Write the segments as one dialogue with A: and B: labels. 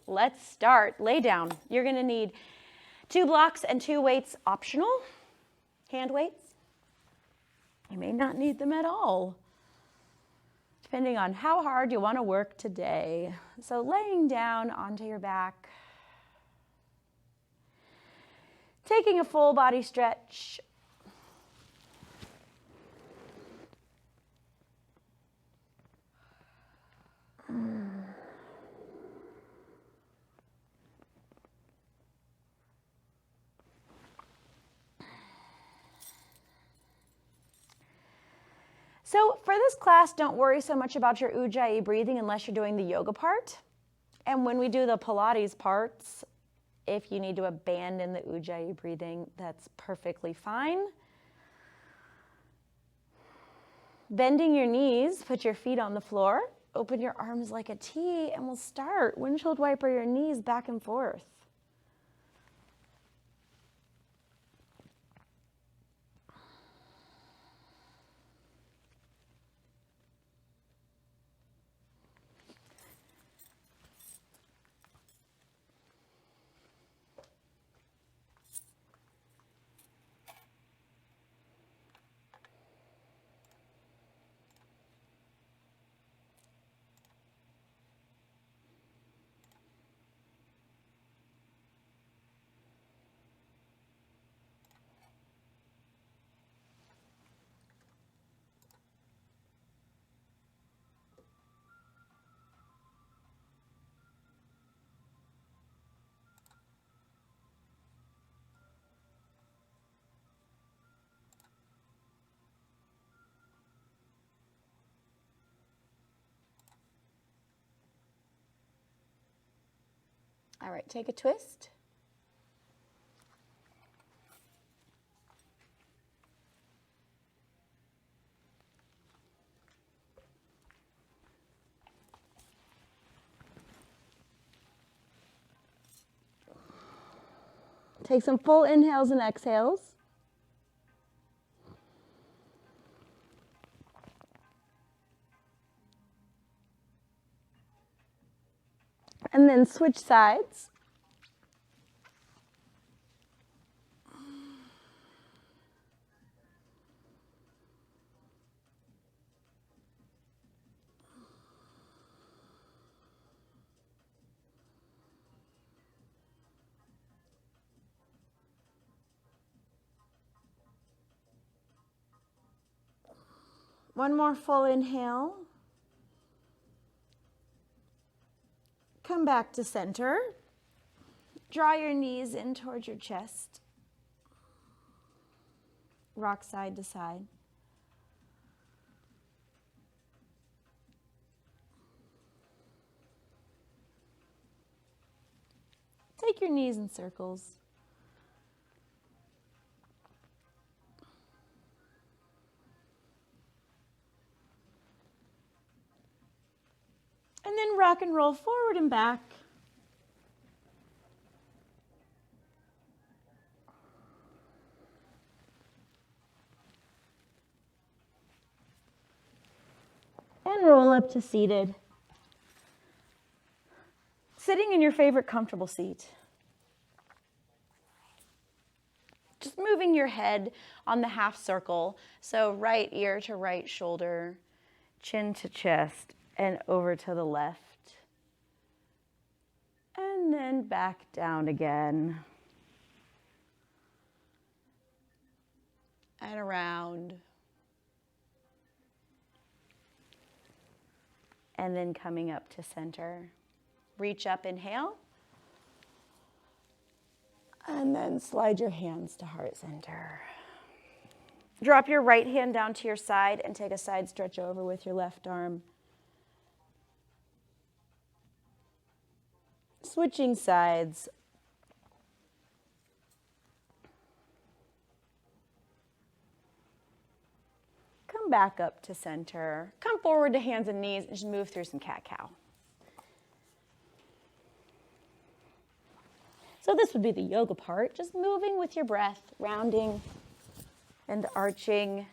A: let's start. Lay down. You're going to need 2 blocks and 2 weights optional, hand weights. You may not need them at all, depending on how hard you want to work today. So laying down onto your back, taking a full body stretch. So for this class, don't worry so much about your Ujjayi breathing unless you're doing the yoga part. And when we do the Pilates parts, if you need to abandon the Ujjayi breathing, that's perfectly fine. Bending your knees, put your feet on the floor, open your arms like a T, and we'll start. Windshield wiper your knees back and forth. All right, take a twist. Take some full inhales and exhales. And then switch sides. One more full inhale. Come back to center. Draw your knees in towards your chest. Rock side to side. Take your knees in circles. And then rock and roll forward and back. And roll up to seated. Sitting in your favorite comfortable seat. Just moving your head on the half circle. So right ear to right shoulder, chin to chest, and over to the left. And then back down again. And around. And then coming up to center. Reach up, inhale. And then slide your hands to heart center. Drop your right hand down to your side and take a side stretch over with your left arm. Switching sides. Come back up to center. Come forward to hands and knees and just move through some cat-cow. So this would be the yoga part, just moving with your breath, rounding and arching.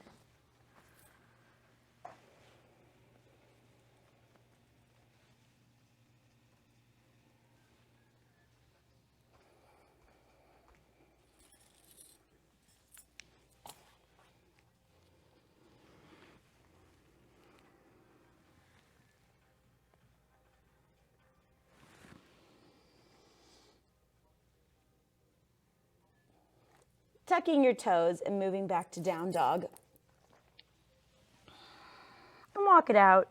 A: tucking your toes and moving back to down dog. And walk it out.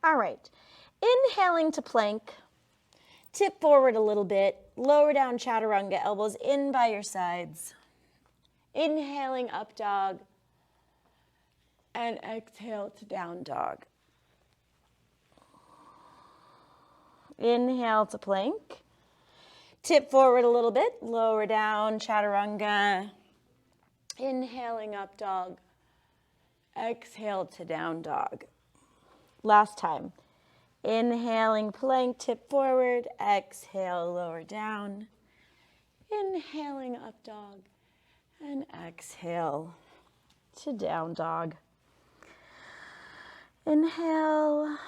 A: All right, inhaling to plank, tip forward a little bit, lower down chaturanga, elbows in by your sides. Inhaling up dog, and exhale to down dog. Inhale to plank, tip forward a little bit, lower down chaturanga. Inhaling up dog, exhale to down dog. Last time. Inhaling plank, tip forward, exhale, lower down. Inhaling up dog, and exhale to down dog. Inhale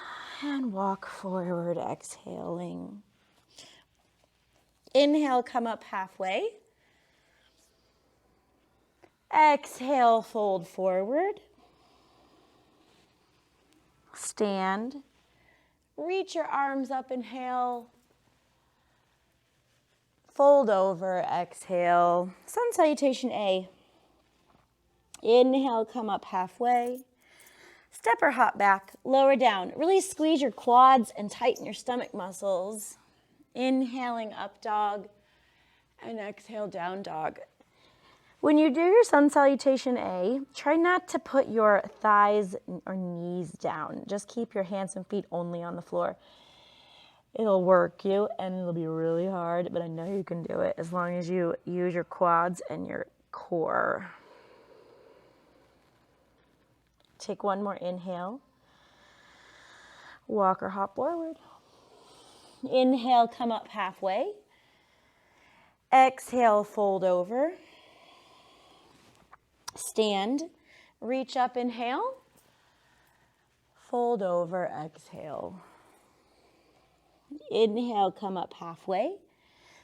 A: and walk forward, exhaling. Inhale, come up halfway. Exhale, fold forward. Stand, reach your arms up, inhale, fold over, exhale, sun salutation A. Inhale, come up halfway, step or hop back, lower down, really squeeze your quads and tighten your stomach muscles. Inhaling up dog, and exhale down dog. When you do your sun salutation A, try not to put your thighs or knees down. Just keep your hands and feet only on the floor. It'll work you and it'll be really hard, but I know you can do it as long as you use your quads and your core. Take one more inhale. Walk or hop forward. Inhale, come up halfway. Exhale, fold over. Stand, reach up, inhale, fold over, exhale. Inhale, come up halfway,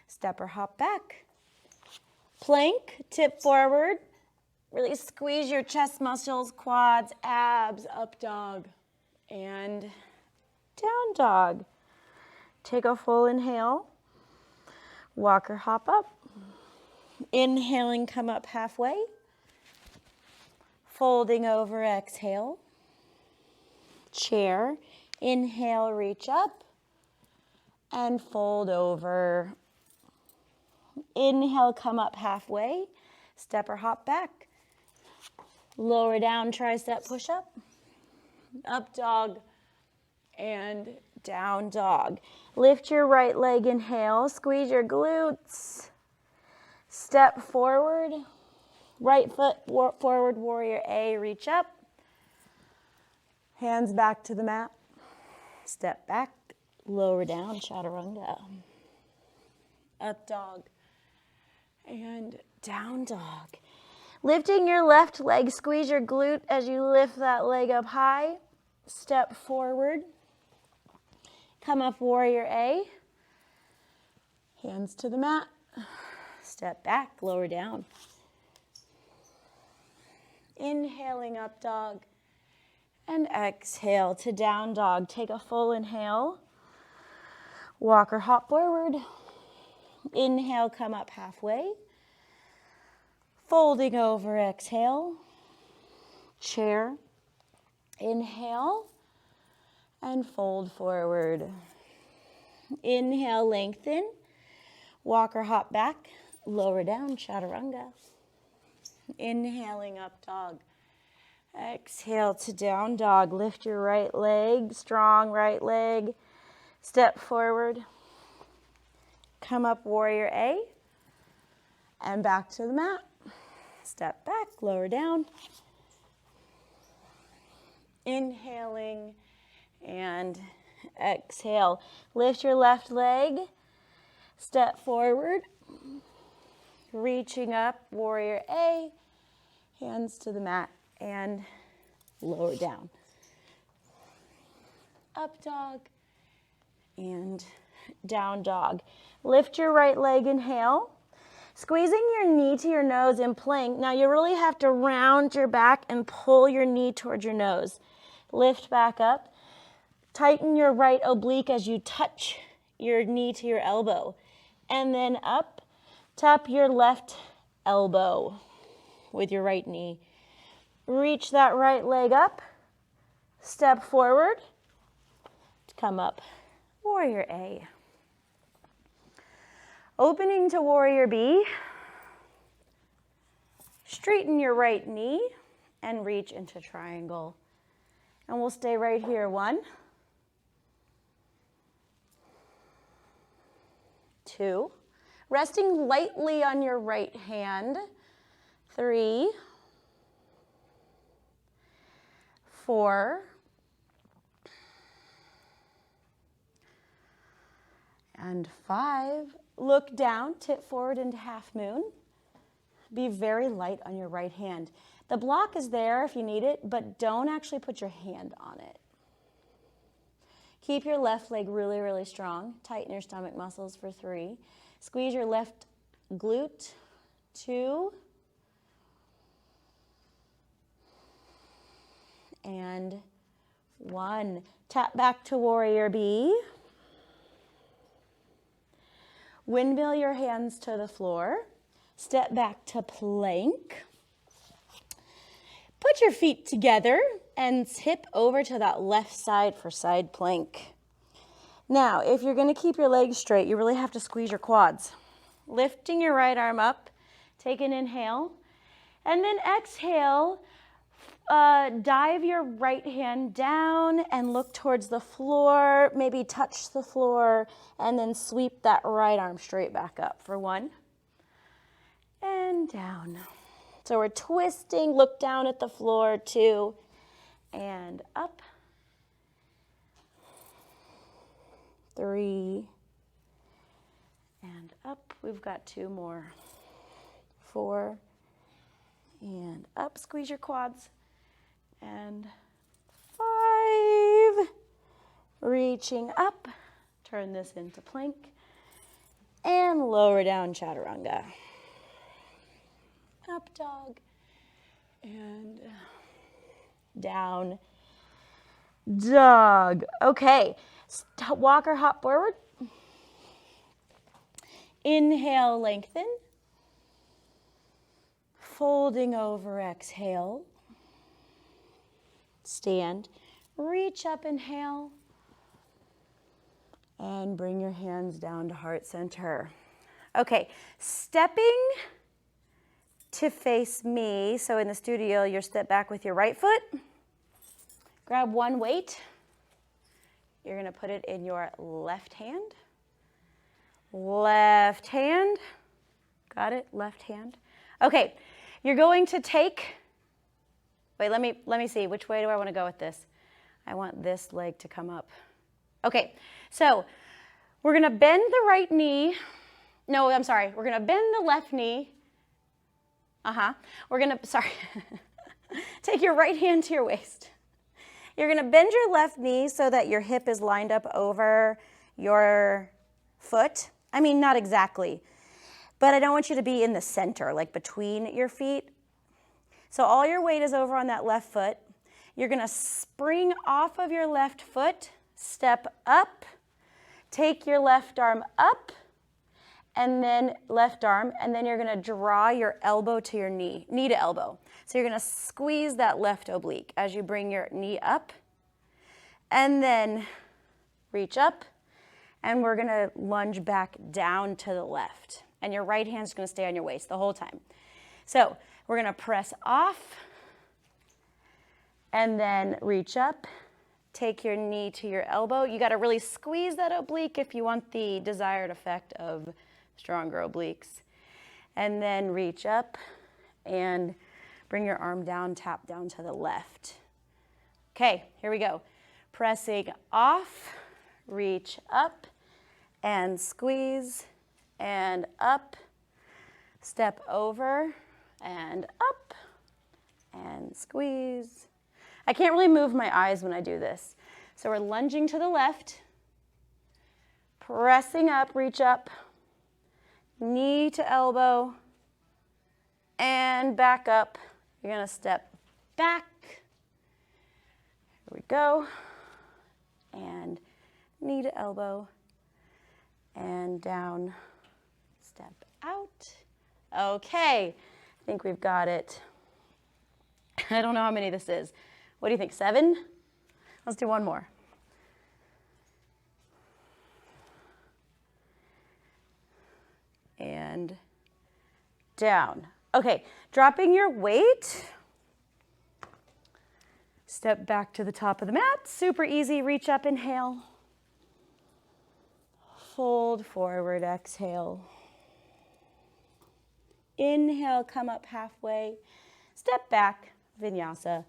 A: step or hop back. Plank, tip forward, really squeeze your chest muscles, quads, abs, up dog, and down dog. Take a full inhale, walk or hop up. Inhaling, come up halfway. Folding over, exhale. Chair, inhale, reach up, and fold over. Inhale, come up halfway, step or hop back. Lower down, tricep push-up, up dog, and down dog. Lift your right leg, inhale, squeeze your glutes. Step forward. Right foot forward, warrior A, reach up. Hands back to the mat. Step back, lower down, chaturanga. Up dog and down dog. Lifting your left leg, squeeze your glute as you lift that leg up high. Step forward. Come up, warrior A. Hands to the mat. Step back, lower down. Inhaling up dog and exhale to down dog. Take a full inhale. Walk or hop forward. Inhale, come up halfway. Folding over, exhale. Chair. Inhale and fold forward. Inhale, lengthen. Walk or hop back. Lower down, chaturanga. Inhaling up dog. Exhale to down dog. Lift your right leg, strong right leg. Step forward. Come up, warrior A. And back to the mat. Step back, lower down. Inhaling and exhale. Lift your left leg. Step forward. Reaching up, warrior A. Hands to the mat and lower down. Up dog and down dog. Lift your right leg, inhale. Squeezing your knee to your nose in plank. Now you really have to round your back and pull your knee towards your nose. Lift back up. Tighten your right oblique as you touch your knee to your elbow. And then up, tap your left elbow with your right knee. Reach that right leg up. Step forward. Come up. Warrior A. Opening to Warrior B. Straighten your right knee and reach into triangle. And we'll stay right here. 1, 2. Resting lightly on your right hand. 3, 4, and 5. Look down, tip forward into half moon. Be very light on your right hand. The block is there if you need it, but don't actually put your hand on it. Keep your left leg really, really strong. Tighten your stomach muscles for 3. Squeeze your left glute. 2. And 1. Tap back to Warrior B. Windmill your hands to the floor. Step back to plank. Put your feet together and tip over to that left side for side plank. Now, if you're going to keep your legs straight, you really have to squeeze your quads. Lifting your right arm up, take an inhale, and then exhale. Dive your right hand down and look towards the floor, maybe touch the floor, and then sweep that right arm straight back up for 1, and down. So we're twisting, look down at the floor, 2, and up, 3, and up. We've got 2 more, 4, and up. Squeeze your quads. And 5, reaching up, turn this into plank, and lower down chaturanga. Up dog, and down dog. Okay, walk or hop forward. Inhale, lengthen. Folding over, exhale. Stand, reach up, inhale, and bring your hands down to heart center. Okay, stepping to face me. So in the studio, you step back with your right foot. Grab 1 weight. You're going to put it in your left hand. Left hand. Got it? Left hand. Okay, you're going to take... Wait, let me see. Which way do I want to go with this? I want this leg to come up. Okay, so we're going to bend the right knee. No, I'm sorry. We're going to bend the left knee. We're going to, sorry. Take your right hand to your waist. You're going to bend your left knee so that your hip is lined up over your foot. I mean, not exactly, but I don't want you to be in the center, like between your feet. So all your weight is over on that left foot. You're going to spring off of your left foot, step up, take your left arm up, and then left arm, and then you're going to draw your elbow to your knee to elbow. So you're going to squeeze that left oblique as you bring your knee up, and then reach up, and we're going to lunge back down to the left. And your right hand's going to stay on your waist the whole time. So we're going to press off and then reach up. Take your knee to your elbow. You got to really squeeze that oblique if you want the desired effect of stronger obliques. And then reach up and bring your arm down, tap down to the left. Okay, here we go. Pressing off, reach up and squeeze and up. Step over and up and squeeze. I can't really move my eyes when I do this. So we're lunging to the left, pressing up, reach up, knee to elbow, and back up. You're gonna step back. Here we go. And knee to elbow, and down, step out. Okay, I think we've got it. I don't know how many this is. What do you think, 7? Let's do one more. And down. Okay, dropping your weight. Step back to the top of the mat. Super easy, reach up, inhale. Fold forward, exhale. Inhale, come up halfway. Step back, vinyasa.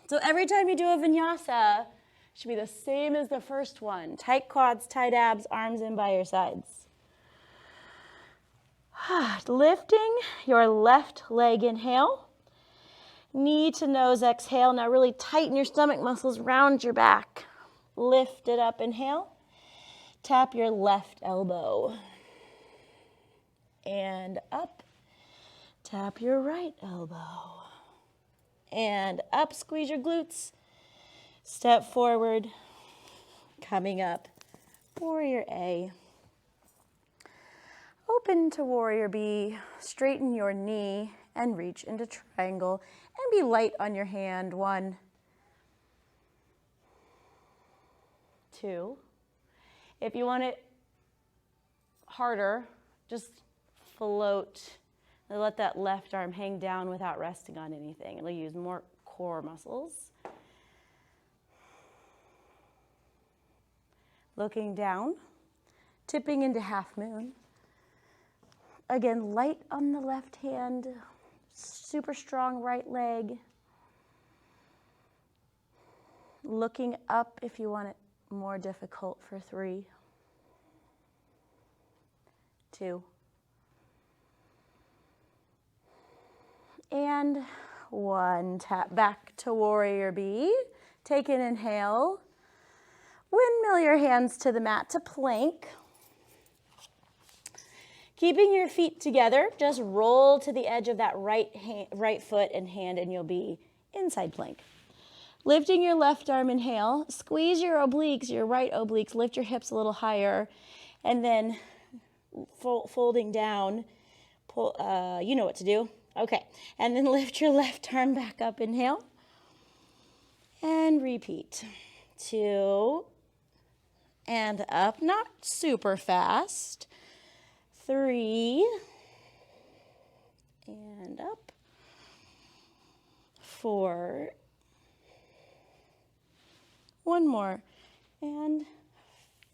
A: So every time you do a vinyasa, it should be the same as the first one. Tight quads, tight abs, arms in by your sides. Lifting your left leg, inhale. Knee to nose, exhale. Now really tighten your stomach muscles, round your back. Lift it up, inhale. Tap your left elbow. And up. Tap your right elbow. And up, squeeze your glutes. Step forward. Coming up, warrior A. Open to warrior B. Straighten your knee and reach into triangle. And be light on your hand. 1, 2. If you want it harder, just float. Let that left arm hang down without resting on anything. It'll use more core muscles. Looking down, tipping into half moon. Again, light on the left hand, super strong right leg. Looking up if you want it more difficult for 3, 2, and 1. Tap back to warrior B. Take an inhale. Windmill your hands to the mat to plank. Keeping your feet together, just roll to the edge of that right foot and hand, and you'll be inside plank. Lifting your left arm, inhale. Squeeze your obliques, your right obliques. Lift your hips a little higher, and then folding down. Pull. You know what to do. Okay, and then lift your left arm back up, inhale. And repeat. 2, and up, not super fast. 3, and up. 4, 1 more, and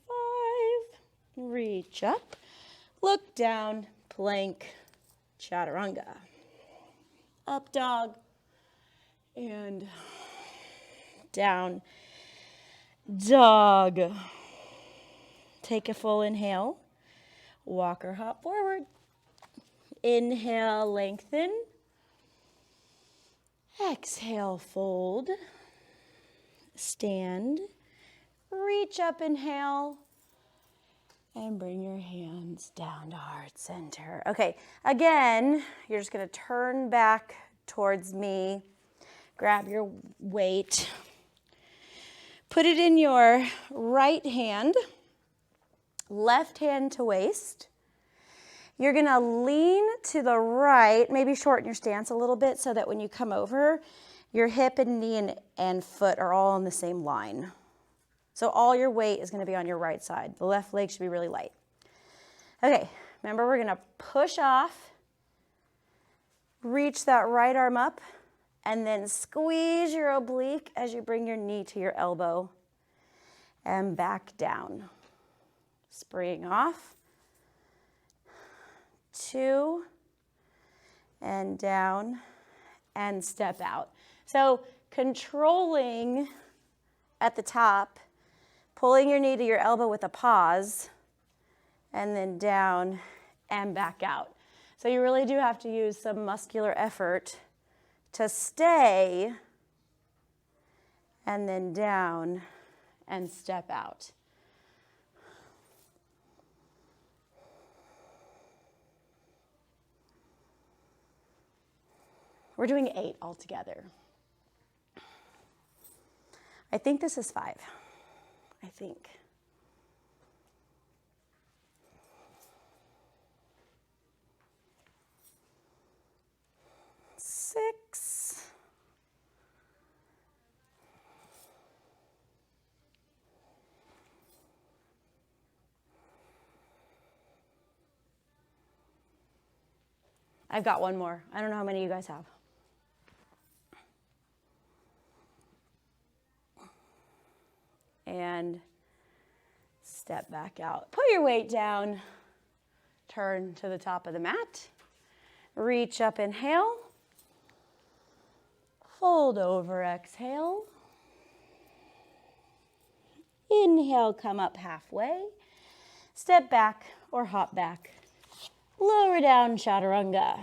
A: 5. Reach up, look down, plank, chaturanga. Up dog, and down dog. Take a full inhale. Walk or hop forward. Inhale, lengthen. Exhale, fold. Stand. Reach up, inhale. And bring your hands down to heart center. Okay, again, you're just gonna turn back towards me. Grab your weight. Put it in your right hand. Left hand to waist. You're gonna lean to the right, maybe shorten your stance a little bit so that when you come over, your hip and knee and foot are all on the same line. So all your weight is gonna be on your right side. The left leg should be really light. Okay, remember we're gonna push off, reach that right arm up, and then squeeze your oblique as you bring your knee to your elbow and back down. Spring off, 2, and down, and step out. So controlling at the top, pulling your knee to your elbow with a pause, and then down and back out. So you really do have to use some muscular effort to stay and then down and step out. We're doing 8 altogether. I think this is 5. I think. Six. I've got one more. I don't know how many you guys have. And step back out. Put your weight down. Turn to the top of the mat. Reach up, inhale. Fold over, exhale. Inhale, come up halfway. Step back or hop back. Lower down, chaturanga.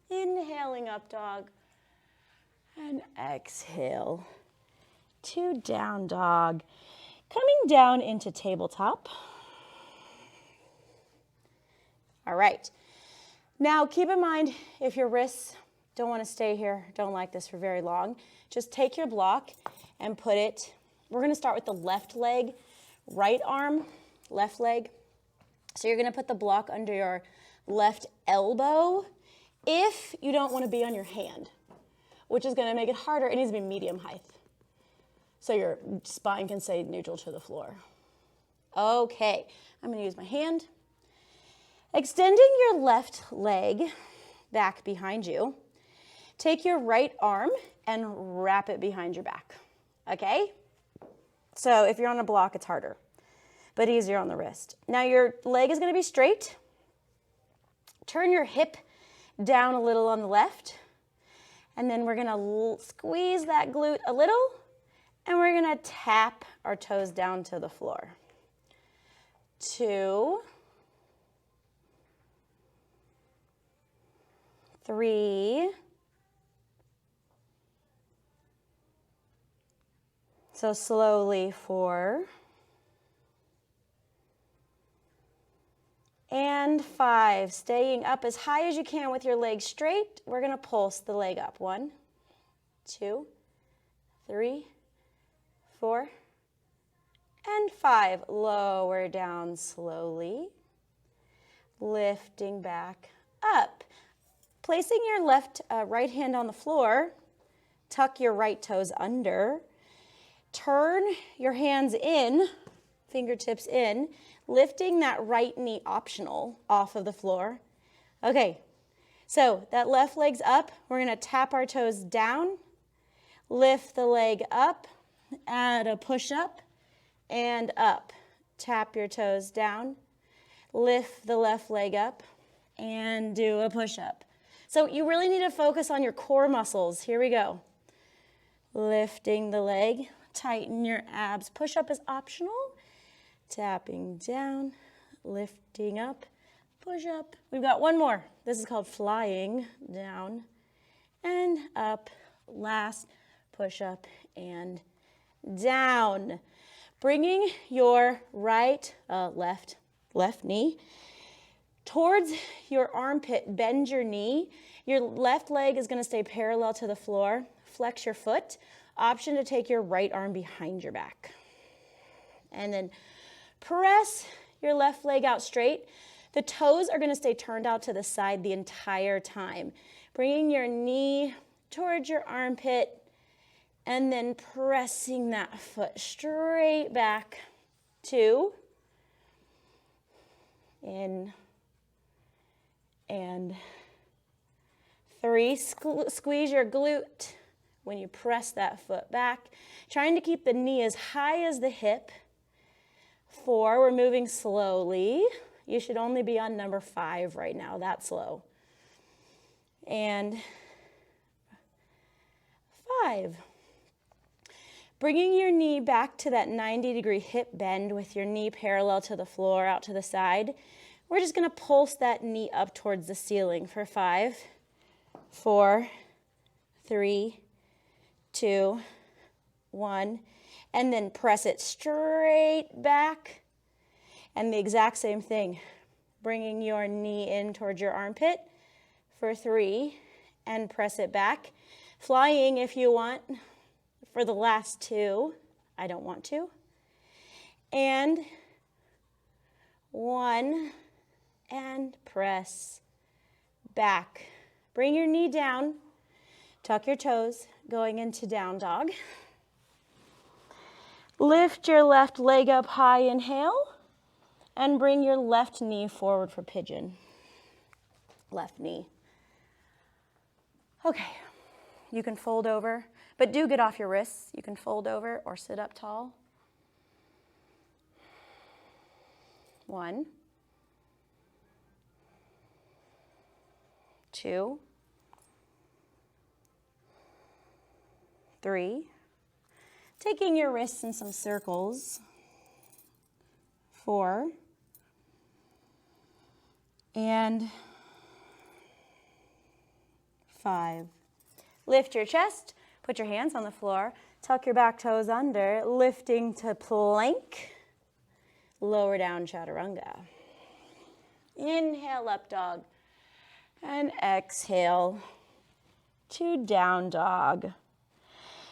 A: Inhaling up dog. And exhale to down dog. Coming down into tabletop. All right. Now keep in mind, if your wrists don't want to stay here, don't like this for very long, just take your block and put it, we're going to start with the left leg, right arm, left leg. So you're going to put the block under your left elbow if you don't want to be on your hand, which is going to make it harder. It needs to be medium height, so your spine can stay neutral to the floor. Okay, I'm going to use my hand. Extending your left leg back behind you. Take your right arm and wrap it behind your back, okay? So if you're on a block, it's harder, but easier on the wrist. Now your leg is going to be straight. Turn your hip down a little on the left, and then we're going to squeeze that glute a little, and we're going to tap our toes down to the floor. 2, 3, so slowly 4, and 5. Staying up as high as you can with your legs straight. We're going to pulse the leg up. 1, 2, 3, 4, and 5. Lower down slowly. Lifting back up. Placing your right hand on the floor, tuck your right toes under. Turn your hands in, fingertips in, lifting that right knee optional off of the floor. Okay, so that left leg's up. We're going to tap our toes down, lift the leg up, add a push up, and up. Tap your toes down, lift the left leg up, and do a push up. So you really need to focus on your core muscles. Here we go. Lifting the leg, tighten your abs. Push up is optional. Tapping down, lifting up, push up. We've got one more. This is called flying down and up. Last push up and down. Bringing your left knee towards your armpit. Bend your knee. Your left leg is going to stay parallel to the floor. Flex your foot. Option to take your right arm behind your back. And then press your left leg out straight. The toes are going to stay turned out to the side the entire time. Bringing your knee towards your armpit and then pressing that foot straight back. 2. In and 3. Squeeze your glute when you press that foot back. Trying to keep the knee as high as the hip. 4, we're moving slowly. You should only be on number 5 right now, that slow. And 5. Bringing your knee back to that 90-degree hip bend with your knee parallel to the floor, out to the side. We're just gonna pulse that knee up towards the ceiling for 5, 4, 3, 2, 1, and then press it straight back. And the exact same thing, bringing your knee in towards your armpit for 3, and press it back. Flying if you want for the last 2. I don't want to. And 1, and press back. Bring your knee down, tuck your toes, going into down dog. Lift your left leg up high, inhale, and bring your left knee forward for pigeon. Left knee. Okay, you can fold over, but do get off your wrists. You can fold over or sit up tall. 1, 2, 3. Taking your wrists in some circles. 4. And 5. Lift your chest, put your hands on the floor, tuck your back toes under, lifting to plank. Lower down chaturanga. Inhale, up dog. And exhale to down dog.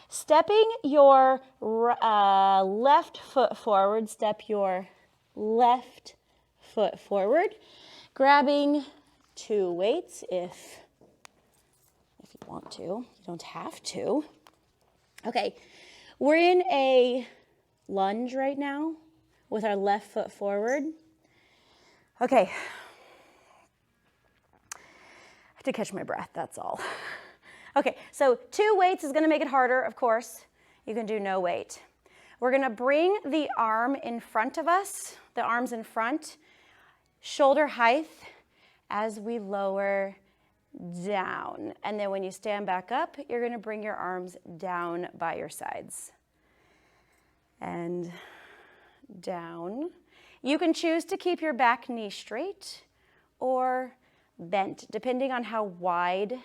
A: Stepping your left foot forward, step your left foot forward, grabbing 2 weights if you want to. You don't have to. Okay, we're in a lunge right now with our left foot forward. Okay. I have to catch my breath, that's all. Okay, so 2 weights is gonna make it harder, of course. You can do no weight. We're gonna bring the arm in front of us, the arms in front, shoulder height as we lower down. And then when you stand back up, you're gonna bring your arms down by your sides. And down. You can choose to keep your back knee straight or bent, depending on how wide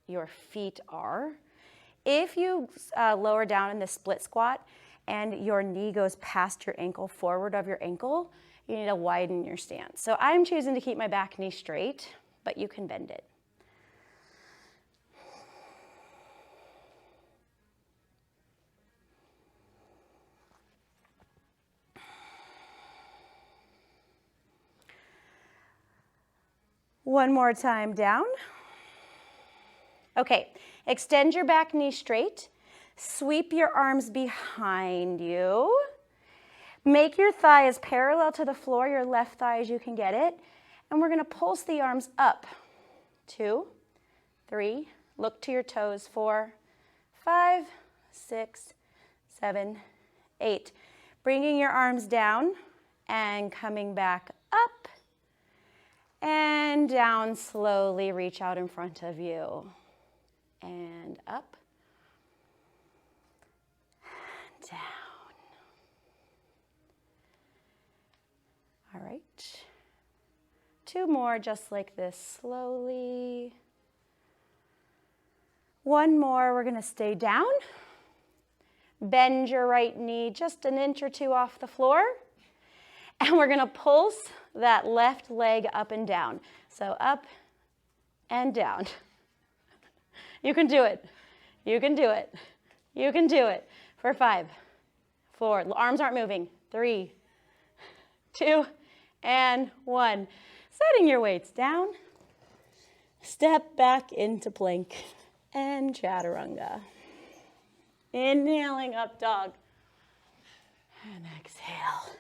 A: your feet are. If you lower down in the split squat and your knee goes past your ankle, forward of your ankle, you need to widen your stance. So I'm choosing to keep my back knee straight, but you can bend it. One more time down. Okay, extend your back knee straight. Sweep your arms behind you. Make your thigh as parallel to the floor, your left thigh as you can get it. And we're gonna pulse the arms up. 2, 3, look to your toes. 4, 5, 6, 7, 8. Bringing your arms down and coming back up. And down slowly, reach out in front of you. And up. Down. All right. 2 more just like this, slowly. 1 more, we're gonna stay down. Bend your right knee just an inch or 2 off the floor. And we're gonna pulse that left leg up and down. So up and down. You can do it. You can do it. You can do it. For 5, 4, arms aren't moving. 3, 2, and 1. Setting your weights down. Step back into plank and chaturanga. Inhaling up dog. And exhale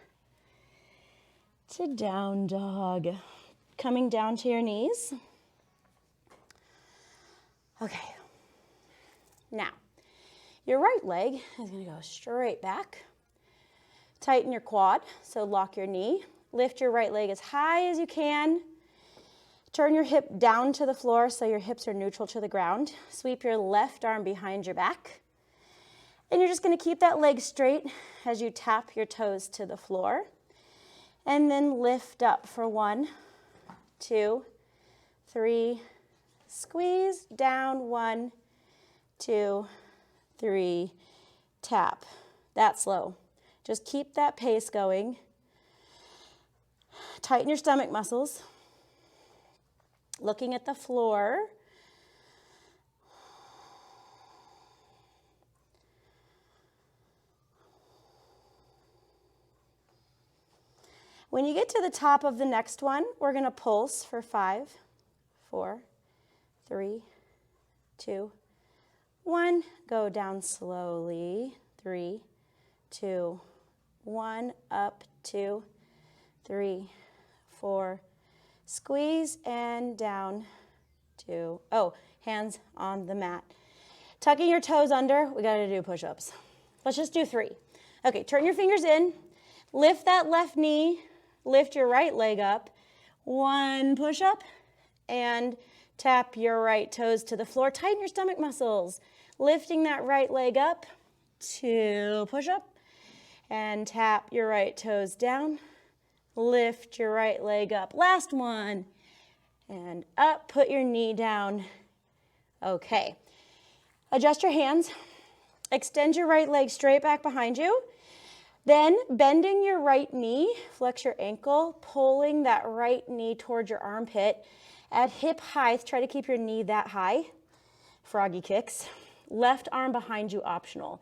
A: to down dog. Coming down to your knees. Okay. Now, your right leg is going to go straight back. Tighten your quad, so lock your knee. Lift your right leg as high as you can. Turn your hip down to the floor so your hips are neutral to the ground. Sweep your left arm behind your back. And you're just going to keep that leg straight as you tap your toes to the floor. And then lift up for 1, 2, 3, squeeze, down, 1, 2, 3, tap. That's slow. Just keep that pace going. Tighten your stomach muscles. Looking at the floor. When you get to the top of the next one, we're going to pulse for 5, 4, 3, 2, 1. Go down slowly. 3, 2, 1. Up, 2, 3, 4. Squeeze and down, 2. Oh, hands on the mat. Tucking your toes under. We got to do push-ups. Let's just do 3. Okay, turn your fingers in. Lift that left knee. Lift your right leg up. 1 push-up and tap your right toes to the floor. Tighten your stomach muscles. Lifting that right leg up. 2 push-up and tap your right toes down. Lift your right leg up. Last one. And up. Put your knee down. Okay. Adjust your hands. Extend your right leg straight back behind you. Then bending your right knee, flex your ankle, pulling that right knee towards your armpit. At hip height, try to keep your knee that high. Froggy kicks. Left arm behind you, optional.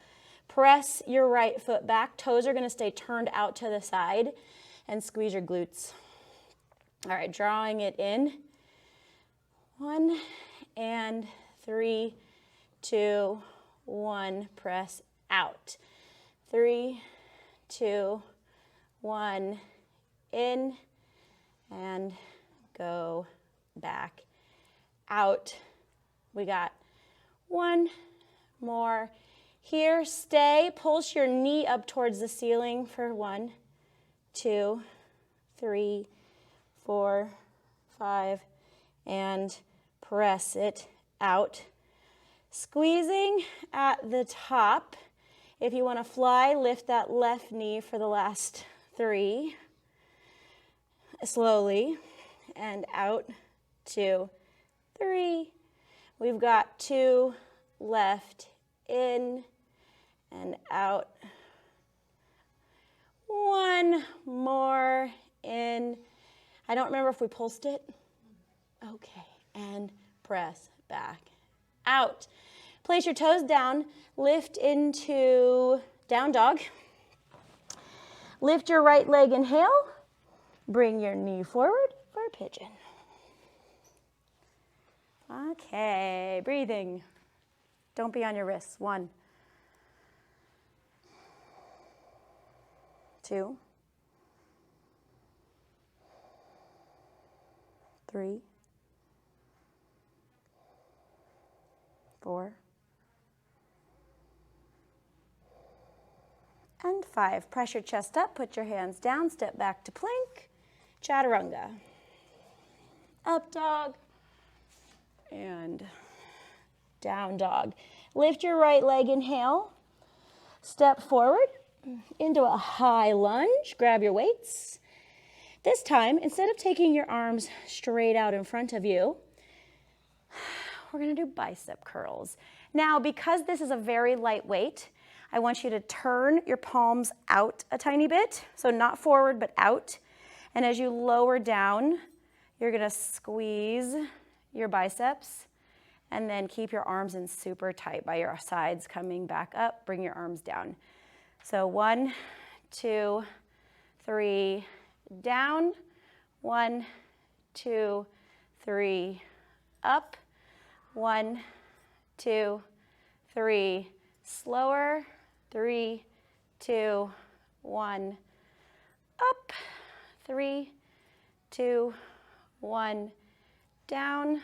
A: Press your right foot back. Toes are going to stay turned out to the side. And squeeze your glutes. All right, drawing it in. 1 and 3, 2, 1. Press out. 3, 2, 1, in, and go back out. We got 1 more here. Stay, pulse your knee up towards the ceiling for 1, 2, 3, 4, 5, and press it out. Squeezing at the top. If you want to fly, lift that left knee for the last 3. Slowly. And out, 2, 3. We've got 2 left. In and out. 1 more. In. I don't remember if we pulsed it. Okay. And press back out. Place your toes down, lift into down dog. Lift your right leg, inhale. Bring your knee forward for pigeon. Okay, breathing. Don't be on your wrists. 1, 2, 3, 4, and 5. Press your chest up, put your hands down, step back to plank, chaturanga. Up dog, and down dog. Lift your right leg, inhale. Step forward into a high lunge, grab your weights. This time, instead of taking your arms straight out in front of you, we're gonna do bicep curls. Now, because this is a very light weight, I want you to turn your palms out a tiny bit, so not forward, but out. And as you lower down, you're gonna squeeze your biceps and then keep your arms in super tight by your sides, coming back up, bring your arms down. So 1, 2, 3, down. 1, 2, 3, up. 1, 2, 3, slower. 3, 2, 1, up. 3, 2, 1, down.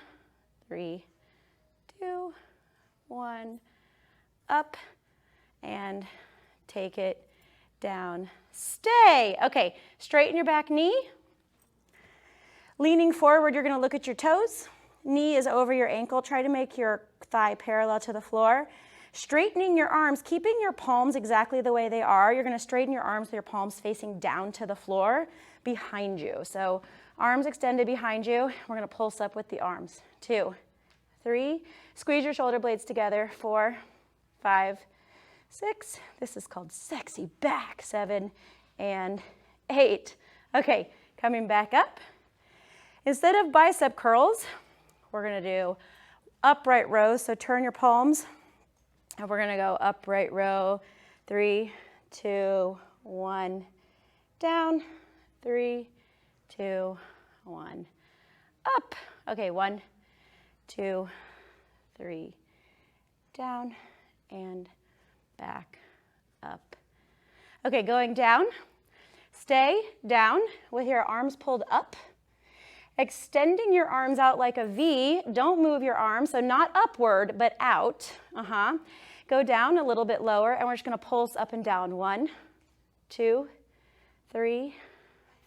A: 3, 2, 1, up, and take it down. Stay. Okay, straighten your back knee. Leaning forward, you're going to look at your toes. Knee is over your ankle. Try to make your thigh parallel to the floor. Straightening your arms, keeping your palms exactly the way they are. You're going to straighten your arms with your palms facing down to the floor behind you. So arms extended behind you. We're going to pulse up with the arms. 2, 3, squeeze your shoulder blades together. 4, 5, 6. This is called sexy back. 7 and 8. Okay, coming back up. Instead of bicep curls, we're going to do upright rows. So turn your palms. And we're going to go upright row, 3, 2, 1, down, 3, 2, 1, up. Okay, 1, 2, 3, down, and back, up. Okay, going down. Stay down with your arms pulled up. Extending your arms out like a V. Don't move your arms, so not upward, but out. Go down a little bit lower, and we're just going to pulse up and down. 1, 2, 3,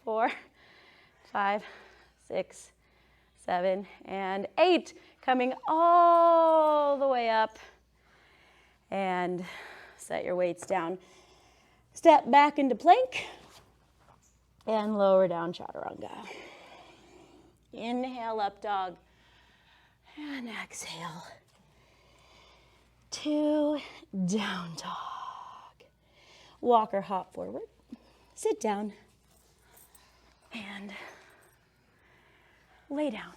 A: 4, 5, 6, 7, and 8. Coming all the way up, and set your weights down. Step back into plank, and lower down chaturanga. Inhale, up dog, and exhale. 2, down dog. Walk or hop forward. Sit down and lay down.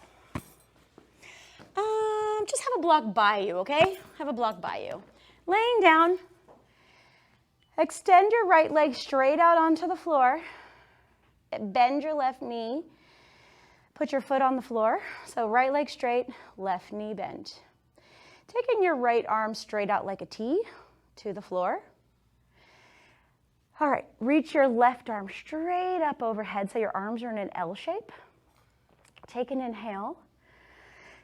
A: Just have a block by you, okay? Have a block by you. Laying down, extend your right leg straight out onto the floor. Bend your left knee. Put your foot on the floor. So right leg straight, left knee bent. Taking your right arm straight out like a T to the floor. All right, reach your left arm straight up overhead so your arms are in an L shape. Take an inhale.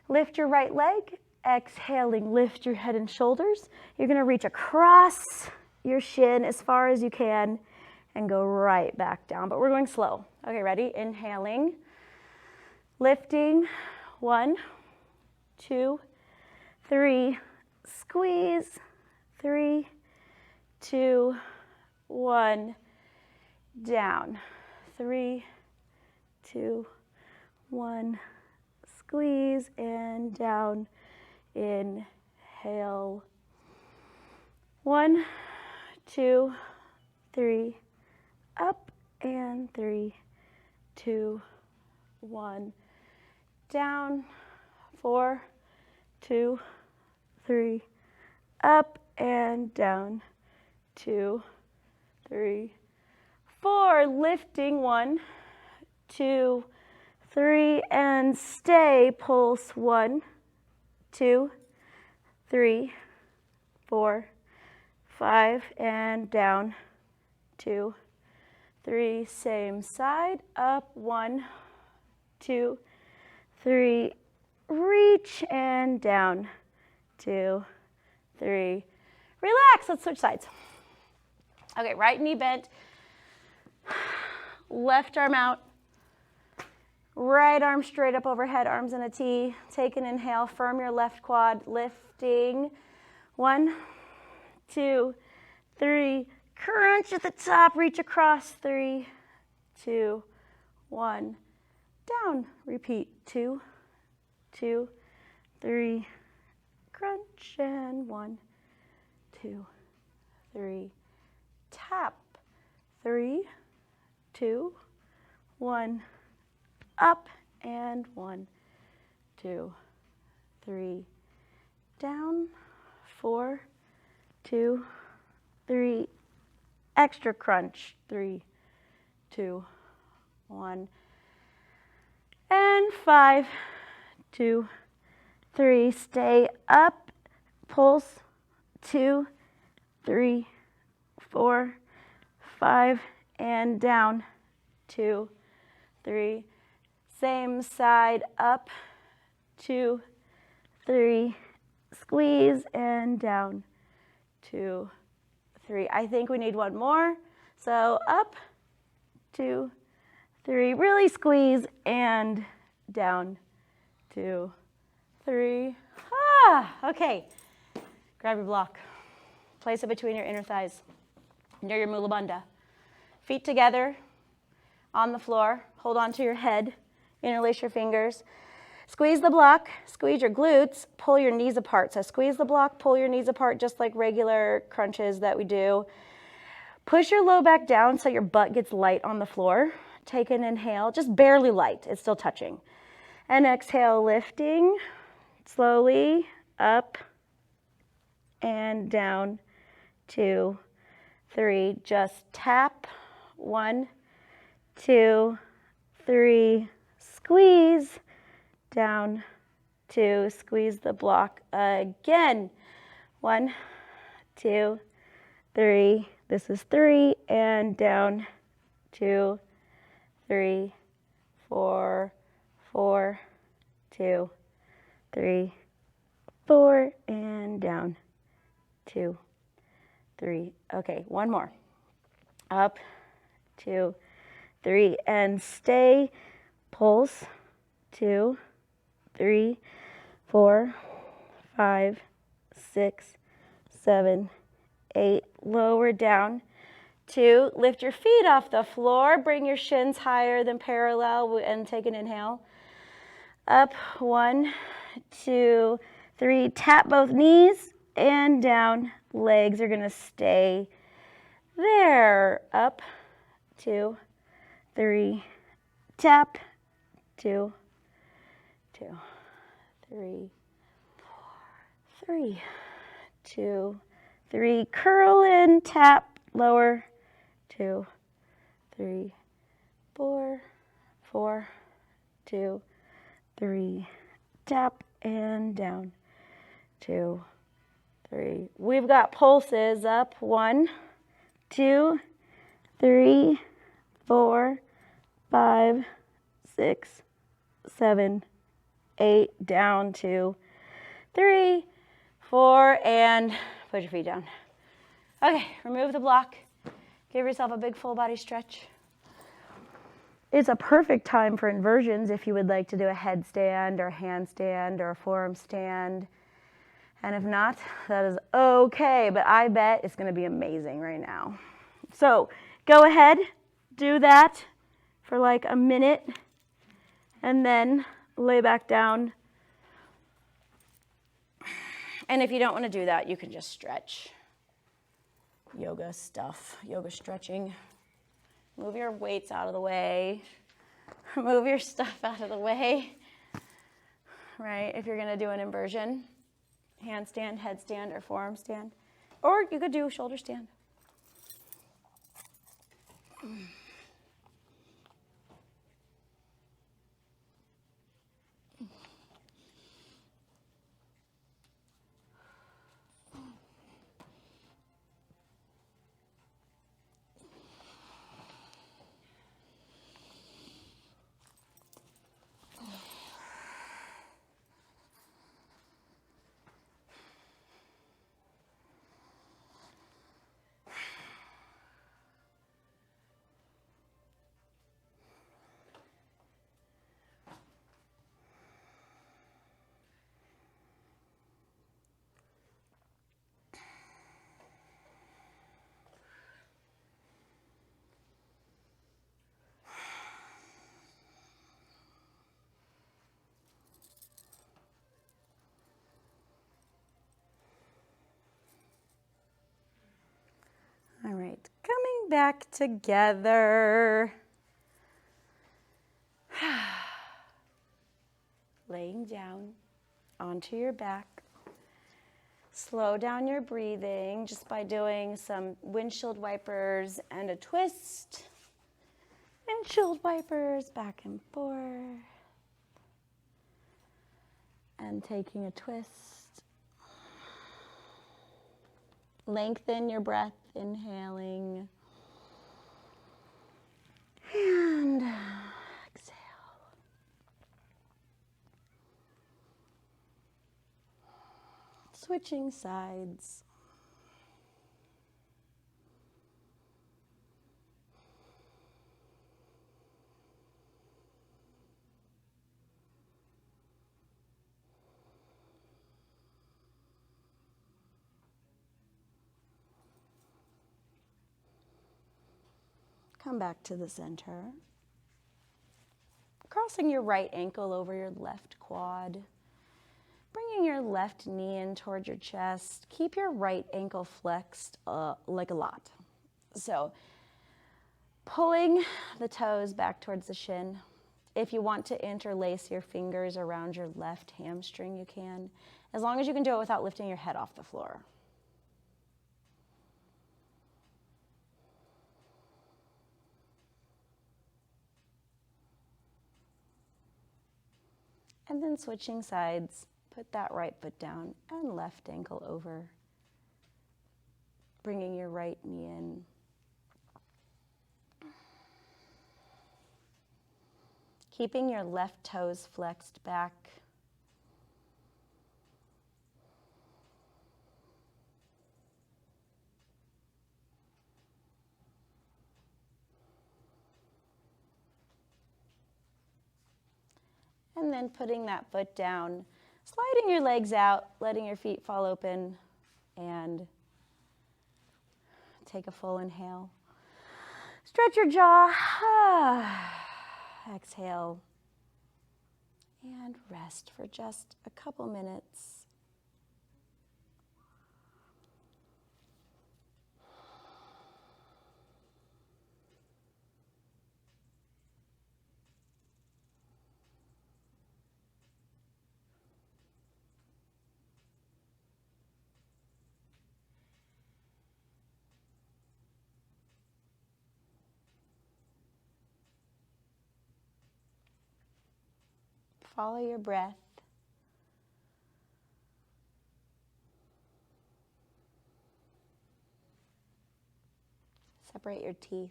A: Lift your right leg. Exhaling, lift your head and shoulders. You're going to reach across your shin as far as you can and go right back down, but we're going slow. Okay, ready? Inhaling. Lifting. 1, 2, 3, squeeze, 3, 2, 1, down, 3, 2, 1, squeeze, and down, inhale, 1, 2, 3, up, and 3, 2, 1, down, 4, 2, 3, up and down, 2, 3, 4, lifting, 1, 2, 3, and stay, pulse, 1, 2, 3, 4, 5, and down, 2, 3, same side, up, 1, 2, 3, reach and down, 2, 3, relax. Let's switch sides. Okay, right knee bent, left arm out, right arm straight up overhead, arms in a T. Take an inhale, firm your left quad, lifting, 1, 2, 3, crunch at the top, reach across, 3, 2, 1, down, repeat, 2, 2, 3, crunch, and 1, 2, 3, tap, 3, 2, 1, up, and 1, 2, 3, down, 4, 2, 3, extra crunch, 3, 2, 1, and 5, 2, 3, stay up, pulse, 2, 3, 4, 5, and down, 2, 3, same side, up, 2, 3, squeeze, and down, 2, 3. I think we need one more, so up, 2, 3, really squeeze, and down, 2, 3. Okay, grab your block. Place it between your inner thighs, near your mula bandha. Feet together on the floor. Hold on to your head. Interlace your fingers. Squeeze the block. Squeeze your glutes. Pull your knees apart. So squeeze the block, pull your knees apart, just like regular crunches that we do. Push your low back down so your butt gets light on the floor. Take an inhale, just barely light. It's still touching. And exhale, lifting slowly up and down. 2, 3. Just tap. 1, 2, 3. Squeeze. Down. 2. Squeeze the block again. 1, 2, 3. This is 3. And down. 2, 3, 4, 4, 2, 3, 4, and down. 2, 3. Okay, one more. Up, 2, 3, and stay. Pulse. 2, 3, 4, 5, 6, 7, 8. Lower down. 2, lift your feet off the floor. Bring your shins higher than parallel and take an inhale. Up. 1, 2, 3. Tap both knees and down. Legs are going to stay there. Up. 2, 3. Tap. 2, 2, 3, 4, 3, 2, 3. Curl in. Tap. Lower. 2, 3, 4, 4, 2, 3. Tap and down. 2, 3. We've got pulses. Up. 1, 2, 3, 4, 5, 6, 7, 8. Down. 2, 3, 4, and put your feet down. Okay, remove the block. Give yourself a big full body stretch. It's a perfect time for inversions if you would like to do a headstand or a handstand or a forearm stand. And if not, that is okay, but I bet it's going to be amazing right now. So go ahead, do that for like a minute, and then lay back down. And if you don't want to do that, you can just stretch. Yoga stuff, yoga stretching. Move your weights out of the way. Move your stuff out of the way. Right, if you're going to do an inversion, handstand, headstand, or forearm stand. Or you could do shoulder stand. All right, coming back together. Laying down onto your back. Slow down your breathing just by doing some windshield wipers and a twist. Windshield wipers back and forth. And taking a twist. Lengthen your breath, inhaling. And exhale. Switching sides. Come back to the center. Crossing your right ankle over your left quad. Bringing your left knee in towards your chest. Keep your right ankle flexed like a lot. So pulling the toes back towards the shin. If you want to interlace your fingers around your left hamstring, you can, as long as you can do it without lifting your head off the floor. And then switching sides, put that right foot down and left ankle over. Bringing your right knee in. Keeping your left toes flexed back. And then putting that foot down, sliding your legs out, letting your feet fall open, and take a full inhale. Stretch your jaw. Exhale. And rest for just a couple minutes. Follow your breath. Separate your teeth.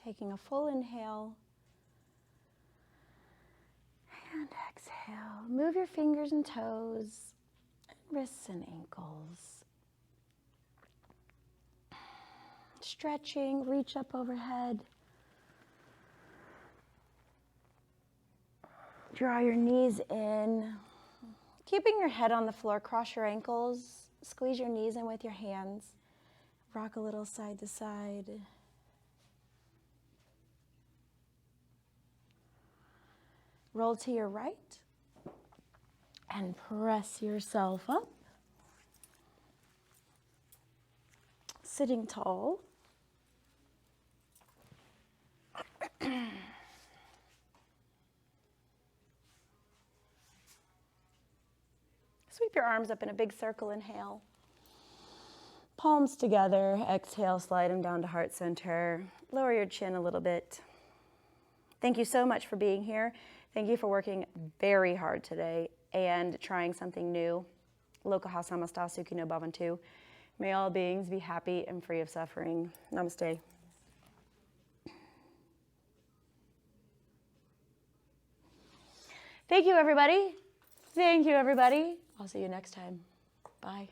A: Taking a full inhale and exhale. Move your fingers and toes, wrists and ankles. Stretching, reach up overhead. Draw your knees in. Keeping your head on the floor, cross your ankles, squeeze your knees in with your hands. Rock a little side to side. Roll to your right and press yourself up. Sitting tall. Sweep your arms up in a big circle, inhale. Palms together, exhale, slide them down to heart center. Lower your chin a little bit. Thank you so much for being here. Thank you for working very hard today and trying something new. Lokaha samasta sukhi no bhavantu. May all beings be happy and free of suffering. Namaste. Thank you, everybody. Thank you, everybody. I'll see you next time. Bye.